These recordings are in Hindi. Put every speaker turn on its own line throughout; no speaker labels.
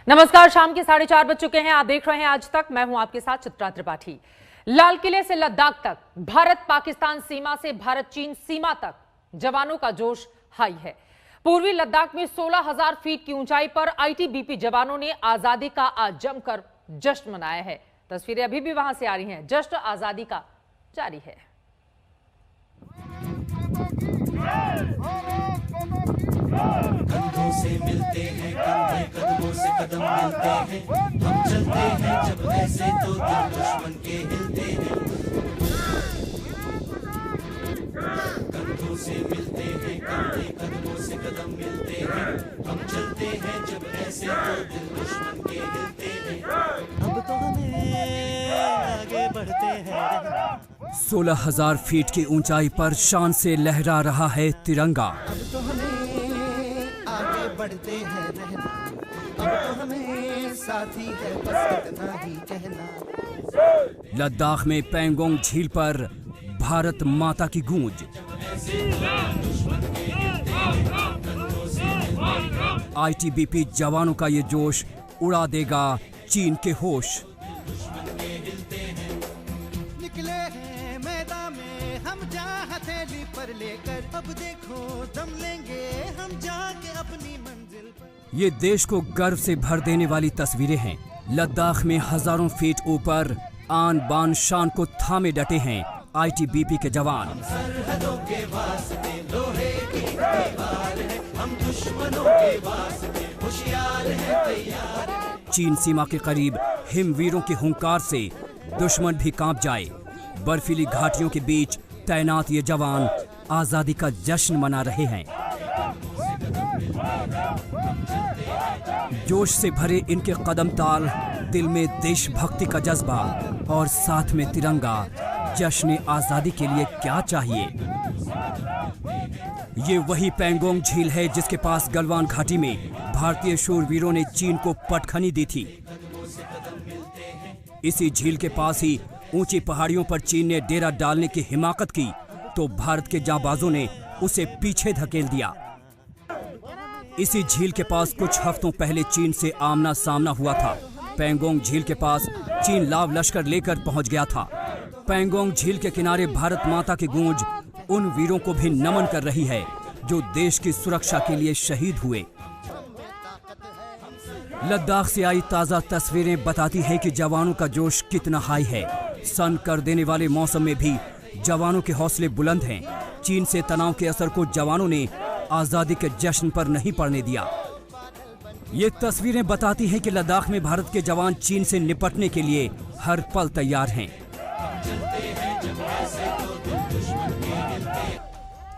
नमस्कार, शाम के 4:30 बज चुके हैं। आप देख रहे हैं आज तक। मैं हूं आपके साथ चित्रा त्रिपाठी। लाल किले से लद्दाख तक, भारत पाकिस्तान सीमा से भारत चीन सीमा तक जवानों का जोश हाई है। पूर्वी लद्दाख में 16,000 फीट की ऊंचाई पर आईटीबीपी जवानों ने आजादी का आज जमकर जश्न मनाया है। तस्वीरें अभी भी वहां से आ रही हैं। जश्न आजादी का जारी है।
कंधों से मिलते हैं कंधे, कदमों से कदम मिलते हैं। हम चलते हैं जब ऐसे तो दिल दुश्मन के हिलते हैं। कंधों से मिलते हैं कंधे, कदमों से कदम मिलते हैं। हम चलते हैं जब ऐसे तो दिल दुश्मन के हिलते हैं। अब तो हमें आगे बढ़ते हैं।
16,000 फीट की ऊंचाई पर शान से लहरा रहा है तिरंगा।
अब तो हमें आगे बढ़ते हैं रहना, अब तो हमें साथी है बस इतना ही कहना।
लद्दाख में पैंगोंग झील पर भारत माता की गूंज। आईटीबीपी जवानों का ये जोश उड़ा देगा चीन के होश।
निकले हैं मैदान में हम जा हथेली पर लेकर, अब देखो दम लेंगे हम जाके अपनी मंजिल पर।
ये देश को गर्व से भर देने वाली तस्वीरें हैं। लद्दाख में हजारों फीट ऊपर आन बान शान को थामे डटे हैं आईटीबीपी के जवान।
सरहदों के वास्ते लोहे की दीवार है, हम दुश्मनों के वास्ते होशियार है, तैयार है।
चीन सीमा के करीब हिमवीरों के हुंकार से दुश्मन भी कांप जाए। बर्फीली घाटियों के बीच तैनात ये जवान आजादी का जश्न मना रहे हैं। जोश से भरे इनके कदम ताल, दिल में देशभक्ति का जज्बा और साथ में तिरंगा। जश्न आजादी के लिए क्या चाहिए। ये वही पैंगोंग झील है जिसके पास गलवान घाटी में भारतीय शूरवीरों ने चीन को पटखनी दी थी। इसी झील के पास ही ऊंची पहाड़ियों पर चीन ने डेरा डालने की हिमाकत की तो भारत के जांबाजों ने उसे पीछे धकेल दिया। इसी झील के पास कुछ हफ्तों पहले चीन से आमना सामना हुआ था। पैंगोंग झील के पास चीन लाव लश्कर लेकर पहुंच गया था। पैंगोंग झील के किनारे भारत माता की गूंज उन वीरों को भी नमन कर रही है जो देश की सुरक्षा के लिए शहीद हुए। लद्दाख से आई ताजा तस्वीरें बताती हैं कि जवानों का जोश कितना हाई है। सन कर देने वाले मौसम में भी जवानों के हौसले बुलंद हैं। चीन से तनाव के असर को जवानों ने आजादी के जश्न पर नहीं पड़ने दिया। ये तस्वीरें बताती हैं कि लद्दाख में भारत के जवान चीन से निपटने के लिए हर पल तैयार हैं।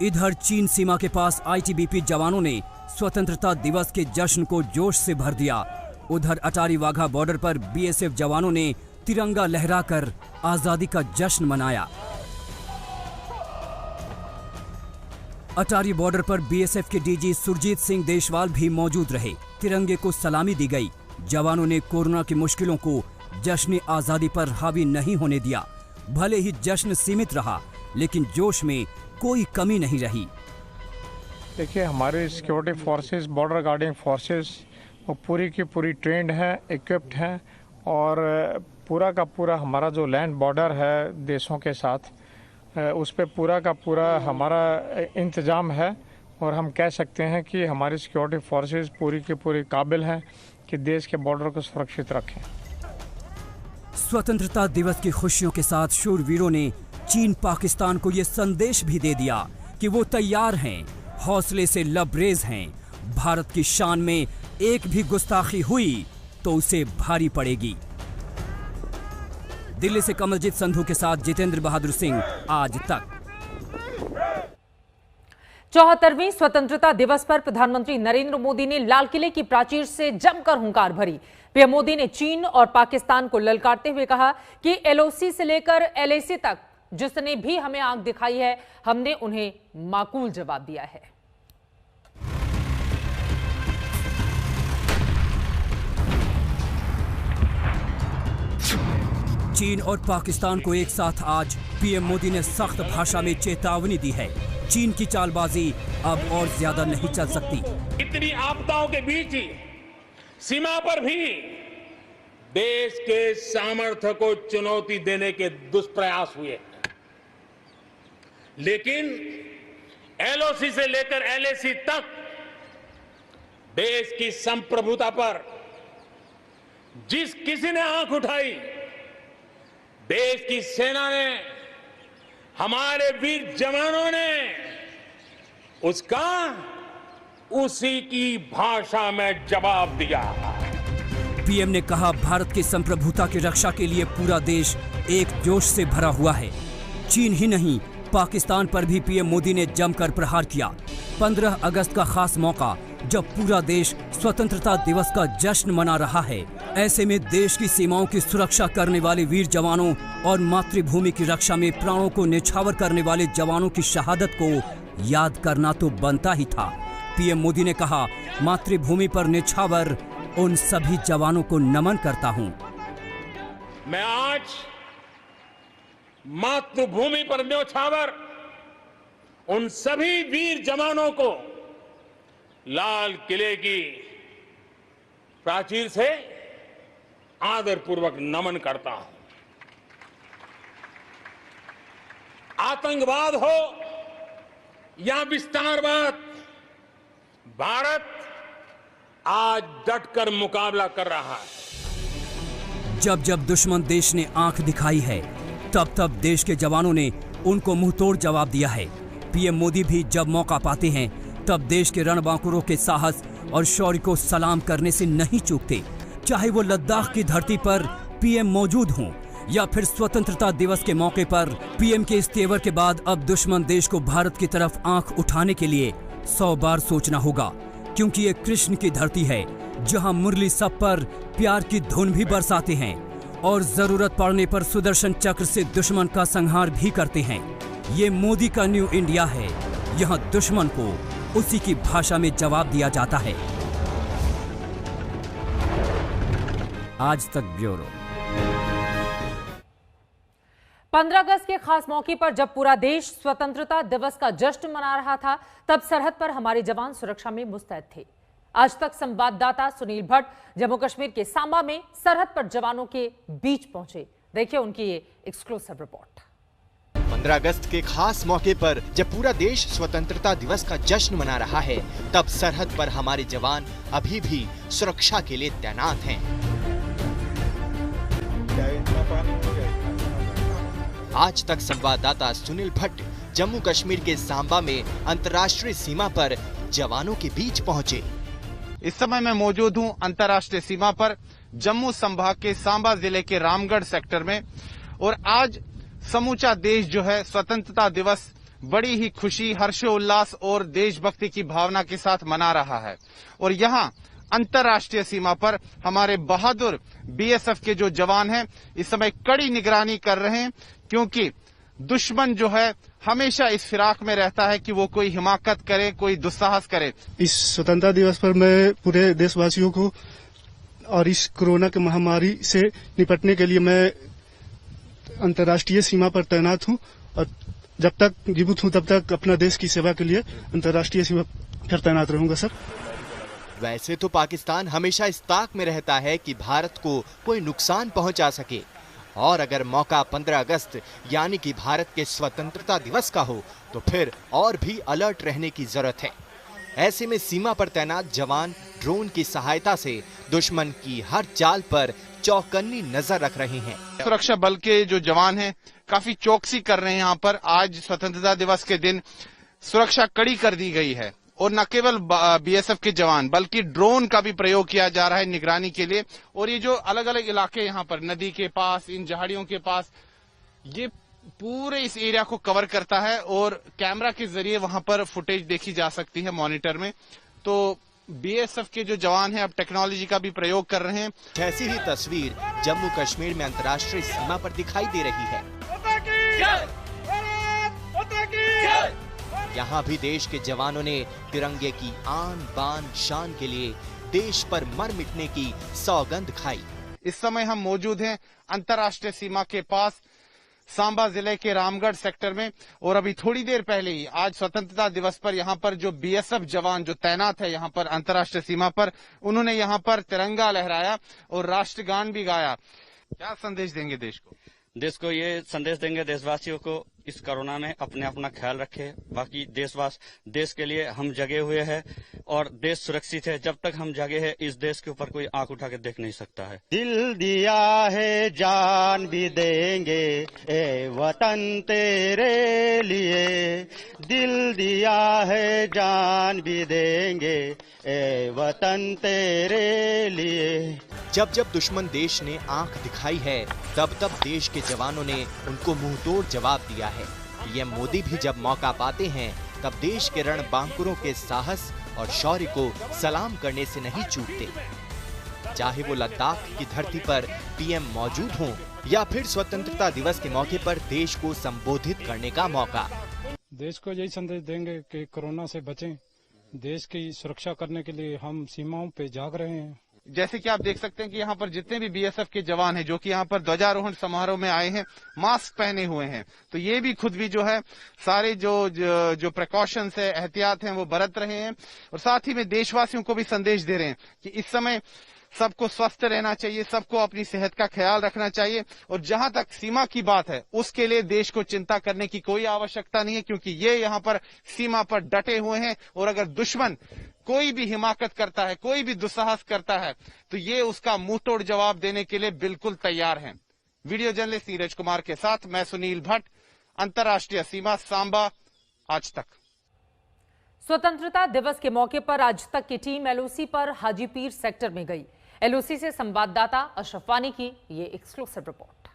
इधर चीन सीमा के पास आईटीबीपी जवानों ने स्वतंत्रता दिवस के जश्न को जोश से भर दिया। उधर अटारी वाघा बॉर्डर पर बीएसएफ जवानों ने तिरंगा लहराकर आजादी का जश्न मनाया। अटारी बॉर्डर पर बीएसएफ के डीजी सुरजीत सिंह देशवाल भी मौजूद रहे। तिरंगे को सलामी दी गई। जवानों ने कोरोना की मुश्किलों को जश्न आजादी पर हावी नहीं होने दिया। भले ही जश्न सीमित रहा लेकिन जोश में कोई कमी नहीं रही।
देखिए, हमारे security forces, border guarding forces वो पूरी की पूरी ट्रेंड है, इक्विप्ड हैं और पूरा का पूरा हमारा जो लैंड बॉर्डर है देशों के साथ उस पर पूरा का पूरा हमारा इंतज़ाम है। और हम कह सकते हैं कि हमारी सिक्योरिटी फोर्सेस पूरी की पूरी काबिल हैं कि देश के बॉर्डर को सुरक्षित रखें।
स्वतंत्रता दिवस की खुशियों के साथ शूरवीरों ने चीन पाकिस्तान को ये संदेश भी दे दिया कि वो तैयार हैं, हौसले से लबरेज हैं। भारत की शान में एक भी गुस्ताखी हुई तो उसे भारी पड़ेगी। दिल्ली से कमलजीत संधू के साथ जितेंद्र बहादुर सिंह, आज तक।
74वीं स्वतंत्रता दिवस पर प्रधानमंत्री नरेंद्र मोदी ने लाल किले की प्राचीर से जमकर हुंकार भरी। पीएम मोदी ने चीन और पाकिस्तान को ललकारते हुए कहा कि एलओसी से लेकर एलएसी तक जिसने भी हमें आंख दिखाई है, हमने उन्हें माकूल जवाब दिया है।
चीन और पाकिस्तान को एक साथ आज पीएम मोदी ने सख्त भाषा में चेतावनी दी है। चीन की चालबाजी अब और ज्यादा नहीं चल सकती।
इतनी आपदाओं के बीच ही सीमा पर भी देश के सामर्थ्य को चुनौती देने के दुष्प्रयास हुए, लेकिन एलओसी से लेकर एलएसी तक देश की संप्रभुता पर जिस किसी ने आंख उठाई, देश की सेना ने, हमारे वीर जवानों ने उसका उसी की भाषा में जवाब दिया।
पीएम ने कहा, भारत की संप्रभुता की रक्षा के लिए पूरा देश एक जोश से भरा हुआ है। चीन ही नहीं, पाकिस्तान पर भी पीएम मोदी ने जमकर प्रहार किया। 15 अगस्त का खास मौका, जब पूरा देश स्वतंत्रता दिवस का जश्न मना रहा है। ऐसे में देश की सीमाओं की सुरक्षा करने वाले वीर जवानों और मातृभूमि की रक्षा में प्राणों को न्यौछावर करने वाले जवानों की शहादत को याद करना तो बनता ही था। पीएम मोदी ने कहा, मातृभूमि पर न्यौछावर उन सभी जवानों को नमन करता हूं।
मैं आज मातृभूमि पर न्यौछावर उन सभी वीर जवानों को लाल किले की प्राचीर से आदरपूर्वक नमन करता हूं। आतंकवाद हो या विस्तारवाद, भारत आज डटकर मुकाबला कर रहा है।
जब जब दुश्मन देश ने आंख दिखाई है, तब तब देश के जवानों ने उनको मुंहतोड़ जवाब दिया है। पीएम मोदी भी जब मौका पाते हैं, तब देश के रणबांकुरों के साहस और शौर्य को सलाम करने से नहीं चूकते। चाहे वो लद्दाख की धरती पर पीएम मौजूद हों या फिर स्वतंत्रता दिवस के मौके पर पीएम के इस तेवर के बाद अब दुश्मन देश को भारत की तरफ आंख उठाने के लिए 100 बार सोचना होगा, क्योंकि ये कृष्ण की धरती है, जहां मुरली सब पर प्यार की धुन भी बरसाते हैं और जरूरत पड़ने पर सुदर्शन चक्र से दुश्मन का संहार भी करते हैं। ये मोदी का न्यू इंडिया है, यहाँ दुश्मन को उसी की भाषा में जवाब दिया जाता है। आज तक ब्यूरो।
15 अगस्त के खास मौके पर जब पूरा देश स्वतंत्रता दिवस का जश्न मना रहा था, तब सरहद पर हमारे जवान सुरक्षा में मुस्तैद थे। आज तक संवाददाता सुनील भट्ट जम्मू कश्मीर के सांबा में सरहद पर जवानों के बीच पहुंचे। देखिए उनकी ये एक्सक्लूसिव रिपोर्ट।
15 अगस्त के खास मौके पर जब पूरा देश स्वतंत्रता दिवस का जश्न मना रहा है, तब सरहद पर हमारे जवान अभी भी सुरक्षा के लिए तैनात हैं। आज तक संवाददाता सुनील भट्ट जम्मू कश्मीर के सांबा में अंतर्राष्ट्रीय सीमा पर जवानों के बीच पहुंचे।
इस समय मैं मौजूद हूं अंतर्राष्ट्रीय सीमा पर जम्मू संभाग के सांबा जिले के रामगढ़ सेक्टर में, और आज समूचा देश जो है स्वतंत्रता दिवस बड़ी ही खुशी, हर्षोल्लास और देशभक्ति की भावना के साथ मना रहा है। और यहाँ अंतर्राष्ट्रीय सीमा पर हमारे बहादुर बीएसएफ के जो जवान हैं इस समय कड़ी निगरानी कर रहे हैं, क्योंकि दुश्मन जो है हमेशा इस फिराक में रहता है कि वो कोई हिमाकत करे, कोई दुस्साहस करे।
इस स्वतंत्रता दिवस पर मैं पूरे देशवासियों को और इस कोरोना की महामारी से निपटने के लिए मैं अंतर्राष्ट्रीय सीमा पर तैनात हूं, और जब तक जीवित हूं तब तक अपना देश की सेवा के लिए अंतर्राष्ट्रीय सीमा पर तैनात रहूंगा सर।
वैसे तो पाकिस्तान हमेशा इस ताक में रहता है कि भारत को कोई नुकसान पहुंचा सके, और अगर मौका 15 अगस्त यानी कि भारत के स्वतंत्रता दिवस का हो तो फिर और भी अलर्ट रहने की जरूरत है। ऐसे में सीमा पर तैनात जवान ड्रोन की सहायता से दुश्मन की हर चाल पर चौकन्नी नजर रख रहे हैं।
सुरक्षा बल के जो जवान हैं काफी चौकसी कर रहे हैं। यहाँ पर आज स्वतंत्रता दिवस के दिन सुरक्षा कड़ी कर दी गई है, और न केवल बीएसएफ के जवान बल्कि ड्रोन का भी प्रयोग किया जा रहा है निगरानी के लिए। और ये जो अलग अलग इलाके यहाँ पर नदी के पास, इन झाड़ियों के पास, ये पूरे इस एरिया को कवर करता है, और कैमरा के जरिए वहां पर फुटेज देखी जा सकती है मॉनिटर में। तो बीएसएफ के जो जवान हैं अब टेक्नोलॉजी का भी प्रयोग कर रहे हैं।
ऐसी ही तस्वीर जम्मू कश्मीर में अंतर्राष्ट्रीय सीमा पर दिखाई दे रही है। यहाँ भी देश के जवानों ने तिरंगे की आन बान शान के लिए देश पर मर मिटने की सौगंध खाई।
इस समय हम मौजूद हैं अंतर्राष्ट्रीय सीमा के पास सांबा जिले के रामगढ़ सेक्टर में। और अभी थोड़ी देर पहले ही आज स्वतंत्रता दिवस पर यहाँ पर जो बीएसएफ जवान जो तैनात है यहाँ पर अंतर्राष्ट्रीय सीमा पर, उन्होंने यहाँ पर तिरंगा लहराया और राष्ट्रगान भी गाया। क्या संदेश देंगे देश को?
देश को ये संदेश देंगे, देशवासियों को इस कोरोना में अपना ख्याल रखे। बाकी देश के लिए हम जगे हुए हैं और देश सुरक्षित है। जब तक हम जगे हैं इस देश के ऊपर कोई आंख उठा के देख नहीं सकता है।
दिल दिया है जान भी देंगे ए वतन तेरे लिए, दिल दिया है जान भी देंगे ए वतन तेरे लिए।
जब जब दुश्मन देश ने आंख दिखाई है तब तब देश के जवानों ने उनको मुंहतोड़ जवाब दिया है। पीएम मोदी भी जब मौका पाते हैं तब देश के रणबांकुरों के साहस और शौर्य को सलाम करने से नहीं चूकते। चाहे वो लद्दाख की धरती पर पीएम मौजूद हों या फिर स्वतंत्रता दिवस के मौके पर देश को संबोधित करने का मौका।
देश को यही संदेश देंगे कि कोरोना से बचें। देश की सुरक्षा करने के लिए हम सीमाओं पे जाग रहे हैं।
जैसे कि आप देख सकते हैं कि यहाँ पर जितने भी बीएसएफ के जवान हैं जो कि यहाँ पर ध्वजारोहण समारोह में आए हैं, मास्क पहने हुए हैं। तो ये भी खुद भी जो है सारे जो प्रिकॉशंस है, एहतियात हैं, वो बरत रहे हैं। और साथ ही में देशवासियों को भी संदेश दे रहे हैं कि इस समय सबको स्वस्थ रहना चाहिए, सबको अपनी सेहत का ख्याल रखना चाहिए। और जहां तक सीमा की बात है उसके लिए देश को चिंता करने की कोई आवश्यकता नहीं है, क्योंकि ये यहाँ पर सीमा पर डटे हुए हैं। और अगर दुश्मन कोई भी हिमाकत करता है, कोई भी दुस्साहस करता है, तो ये उसका मुंहतोड़ जवाब देने के लिए बिल्कुल तैयार हैं। वीडियो जर्नलिस्ट नीरज कुमार के साथ मैं सुनील भट्ट, अंतर्राष्ट्रीय सीमा, सांबा, आज तक।
स्वतंत्रता दिवस के मौके पर आज तक की टीम एलओसी पर हाजीपीर सेक्टर में गई। एलओसी से संवाददाता अशरफ वानी की ये एक्सक्लूसिव रिपोर्ट।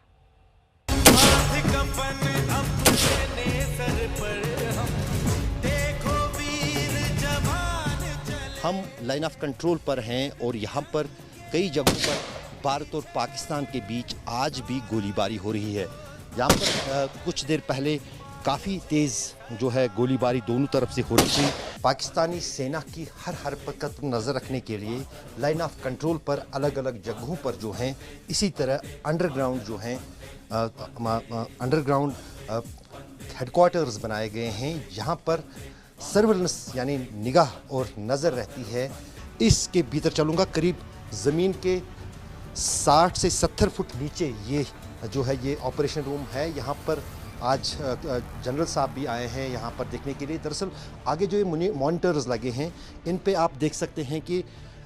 हम लाइन ऑफ कंट्रोल पर हैं और यहाँ पर कई जगहों पर भारत और पाकिस्तान के बीच आज भी गोलीबारी हो रही है। यहाँ पर कुछ देर पहले काफ़ी तेज़ जो है गोलीबारी दोनों तरफ से हो रही थी। पाकिस्तानी सेना की हर हरकत पर नज़र रखने के लिए लाइन ऑफ कंट्रोल पर अलग अलग जगहों पर जो हैं, इसी तरह अंडरग्राउंड जो हैं अंडरग्राउंड हेडक्वार्टर्स बनाए गए हैं। यहाँ पर सर्वेलेंस यानी निगाह और नज़र रहती है। इसके भीतर चलूँगा, करीब ज़मीन के 60 से 70 फुट नीचे ये जो है ये ऑपरेशन रूम है। यहाँ पर आज जनरल साहब भी आए हैं यहाँ पर देखने के लिए। दरअसल आगे जो ये मॉनिटर्स लगे हैं इन पे आप देख सकते हैं कि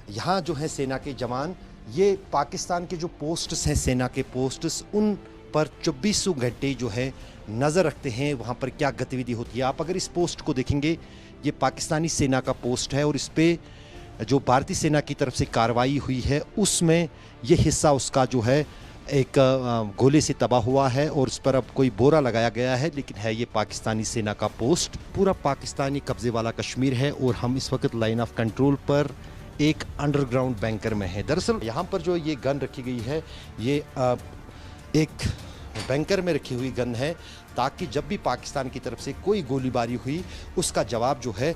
यहाँ जो है सेना के जवान, ये पाकिस्तान के जो पोस्ट्स हैं, सेना के पोस्ट्स, उन पर 24 घंटे जो है नज़र रखते हैं वहाँ पर क्या गतिविधि होती है। आप अगर इस पोस्ट को देखेंगे, ये पाकिस्तानी सेना का पोस्ट है और इस पर जो भारतीय सेना की तरफ से कार्रवाई हुई है उसमें ये हिस्सा उसका जो है एक गोले से तबाह हुआ है और उस पर अब कोई बोरा लगाया गया है, लेकिन है ये पाकिस्तानी सेना का पोस्ट। पूरा पाकिस्तानी कब्जे वाला कश्मीर है और हम इस वक्त लाइन ऑफ कंट्रोल पर एक अंडरग्राउंड बैंकर में है। दरअसल यहाँ पर जो ये गन रखी गई है ये एक बैंकर में रखी हुई गन है, ताकि जब भी पाकिस्तान की तरफ से कोई गोलीबारी हुई उसका जवाब जो है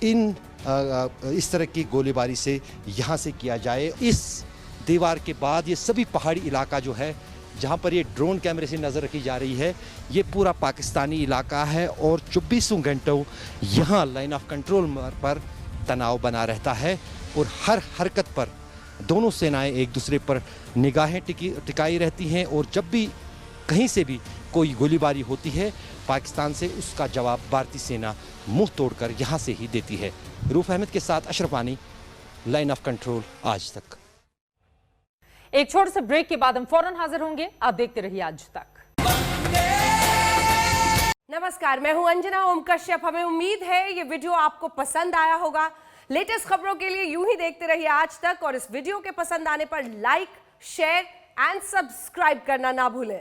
इस तरह की गोलीबारी से यहाँ से किया जाए। इस दीवार के बाद ये सभी पहाड़ी इलाका जो है जहाँ पर ये ड्रोन कैमरे से नज़र रखी जा रही है, ये पूरा पाकिस्तानी इलाका है और 24 घंटों यहाँ लाइन ऑफ कंट्रोल पर तनाव बना रहता है और हर हरकत पर दोनों सेनाएं एक दूसरे पर निगाहें टिकाई रहती हैं और जब भी कहीं से भी कोई गोलीबारी होती है पाकिस्तान से, उसका जवाब भारतीय सेना मुंह तोड़कर यहाँ से ही देती है। रूफ अहमद के साथ अशरफ वानी, लाइन ऑफ कंट्रोल, आज तक।
एक छोटे से ब्रेक के बाद हम फौरन हाजिर होंगे। आप देखते रहिए आज तक।
नमस्कार, मैं हूं अंजना ओम कश्यप। हमें उम्मीद है ये वीडियो आपको पसंद आया होगा। लेटेस्ट खबरों के लिए यूं ही देखते रहिए आज तक और इस वीडियो के पसंद आने पर लाइक, शेयर एंड सब्सक्राइब करना ना भूलें।